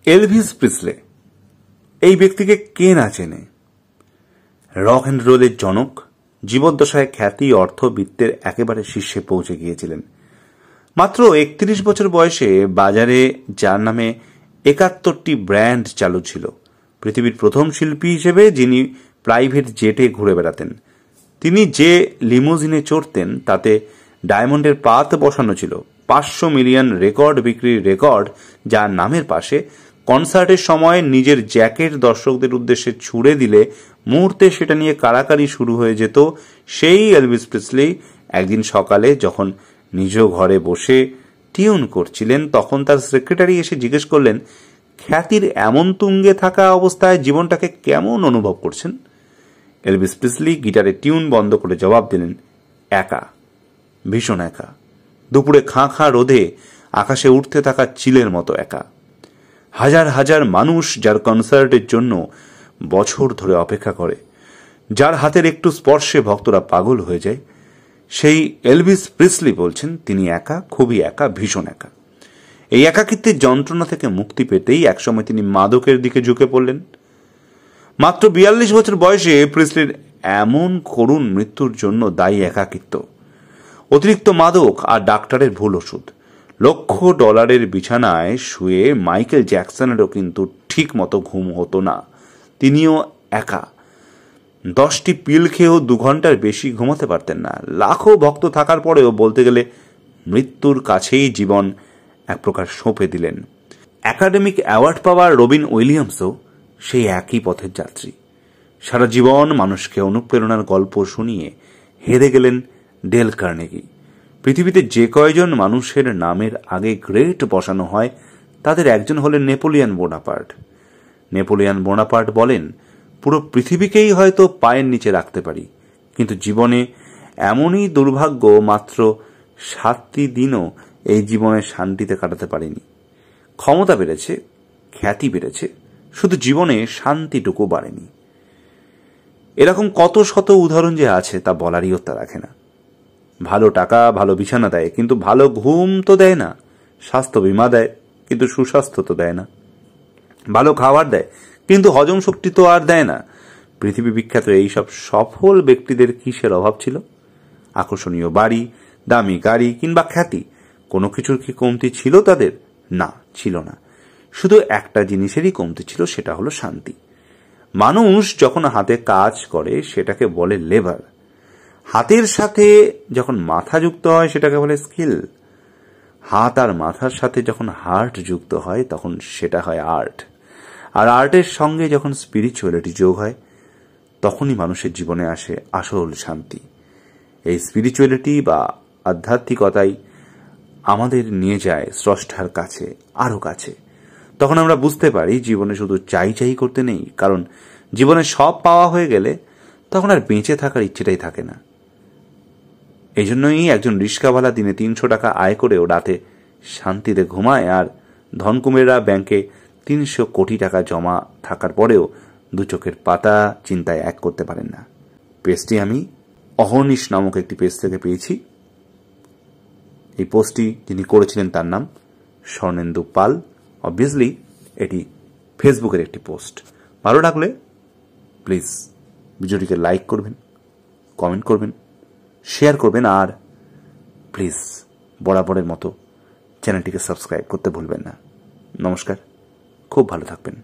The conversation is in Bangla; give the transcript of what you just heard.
এলভিস প্রিসলে, এই ব্যক্তিকে কে না চেনে? রক অ্যান্ড রোলের জনক, জীবদ্দশায় খ্যাতি অর্থবিত্তের একেবারে শীর্ষে পৌঁছে গিয়েছিলেন। মাত্র 31 বছর বয়সে বাজারে যার নামে 71টি ব্র্যান্ড চালু ছিল। পৃথিবীর প্রথম শিল্পী হিসেবে যিনি প্রাইভেট জেটে ঘুরে বেড়াতেন। তিনি যে লিমুজিনে চড়তেন তাতে ডায়মন্ডের পাত বসানো ছিল। 500 মিলিয়ন রেকর্ড বিক্রির রেকর্ড যার নামের পাশে। কনসার্টের সময় নিজের জ্যাকেট দর্শকদের উদ্দেশ্যে ছুড়ে দিলে মুহূর্তে সেটা নিয়ে কাড়াকাড়ি শুরু হয়ে যেত। সেই এলভিস প্রিসলি একদিন সকালে যখন নিজ ঘরে বসে টিউন করছিলেন, তখন তার সেক্রেটারি এসে জিজ্ঞেস করলেন, খ্যাতির এমন তুঙ্গে থাকা অবস্থায় জীবনটাকে কেমন অনুভব করছেন? এলভিস প্রিসলি গিটারে টিউন বন্ধ করে জবাব দিলেন, একা, ভীষণ একা। দুপুরে খাঁ খাঁ রোদে আকাশে উঠতে থাকা চিলের মতো একা। হাজার হাজার মানুষ যার কনসার্টের জন্য বছর ধরে অপেক্ষা করে, যার হাতের একটু স্পর্শে ভক্তরা পাগল হয়ে যায়, সেই এলভিস প্রিসলি বলছেন তিনি একা, খুবই একা, ভীষণ একা। এই একাকিত্বের যন্ত্রণা থেকে মুক্তি পেতেই একসময় তিনি মাদকের দিকে ঝুঁকে পড়লেন। মাত্র 42 বছর বয়সে প্রিসলির এমন করুণ মৃত্যুর জন্য দায়ী একাকিত্ব, অতিরিক্ত মাদক আর ডাক্তারের ভুল ওষুধ। $1,00,000 বিছানায় শুয়ে মাইকেল জ্যাকসনেরও কিন্তু ঠিক মতো ঘুম হতো না। তিনিও একা। 10টি পিল খেয়েও 2 ঘন্টার বেশি ঘুমাতে পারতেন না। লাখো ভক্ত থাকার পরেও বলতে গেলে মৃত্যুর কাছেই জীবন এক প্রকার সঁপে দিলেন। একাডেমিক অ্যাওয়ার্ড পাওয়া রবিন উইলিয়ামসও সেই একই পথের যাত্রী। সারা জীবন মানুষকে অনুপ্রেরণার গল্প শুনিয়ে হেরে গেলেন ডেল কার্নেগি। পৃথিবীতে যে কয়জন মানুষের নামের আগে গ্রেট বসানো হয় তাদের একজন হলেন নেপোলিয়ন বোনাপার্ট। নেপোলিয়ন বোনাপার্ট বলেন, পুরো পৃথিবীকেই হয়তো পায়ের নিচে রাখতে পারি, কিন্তু জীবনে এমনই দুর্ভাগ্য মাত্র 7টি দিনও এই জীবনে শান্তিতে কাটাতে পারিনি। ক্ষমতা বেড়েছে, খ্যাতি বেড়েছে, শুধু জীবনে শান্তিটুকু বাড়েনি। এরকম কত শত উদাহরণ যে আছে তা বলারই হত্যা রাখে না। ভালো টাকা ভালো বিছানা দেয়, কিন্তু ভালো ঘুম তো দেয় না। স্বাস্থ্য বীমা দেয়, কিন্তু সুস্বাস্থ্য তো দেয় না। ভালো খাবার দেয়, কিন্তু হজম শক্তি তো আর দেয় না। পৃথিবী বিখ্যাত এইসব সফল ব্যক্তিদের কিসের অভাব ছিল? আকর্ষণীয় বাড়ি, দামি গাড়ি কিংবা খ্যাতি, কোনো কিছুর কি কমতি ছিল তাদের? না, ছিল না। শুধু একটা জিনিসেরই কমতি ছিল, সেটা হলো শান্তি। মানুষ যখন হাতে কাজ করে সেটাকে বলে লেবার। হাতের সাথে যখন মাথা যুক্ত হয় সেটাকে বলে স্কিল। হাত আর মাথার সাথে যখন হার্ট যুক্ত হয় তখন সেটা হয় আর্ট। আর আর্টের সঙ্গে যখন স্পিরিচুয়ালিটি যোগ হয় তখনই মানুষের জীবনে আসে আসল শান্তি। এই স্পিরিচুয়ালিটি বা আধ্যাত্মিকতাই আমাদের নিয়ে যায় স্রষ্টার কাছে, আরো কাছে। তখন আমরা বুঝতে পারি জীবনে শুধু চাই চাই করতে নেই, কারণ জীবনে সব পাওয়া হয়ে গেলে তখন আর বেঁচে থাকার ইচ্ছেটাই থাকে না। এই জন্যই একজন রিস্কাওয়ালা দিনে 300 টাকা আয় করেও রাতে শান্তিতে ঘুমায়, আর ধনকুবেররা ব্যাংকে 300 কোটি টাকা জমা থাকার পরেও 2 চোখের পাতা চিন্তায় এক করতে পারেন না। পেজটি আমি অহর্নিশ নামক একটি পেজ থেকে পেয়েছি। এই পোস্টটি যিনি করেছিলেন তার নাম স্বর্ণেন্দু পাল। অবভিয়াসলি এটি ফেসবুকের একটি পোস্ট। ভালো লাগলে প্লিজ ভিডিওটিকে লাইক করবেন, কমেন্ট করবেন, শেয়ার করবেন, আর প্লিজ বরাবরের মতো চ্যানেলটিকে সাবস্ক্রাইব করতে ভুলবেন না। নমস্কার, খুব ভালো থাকবেন।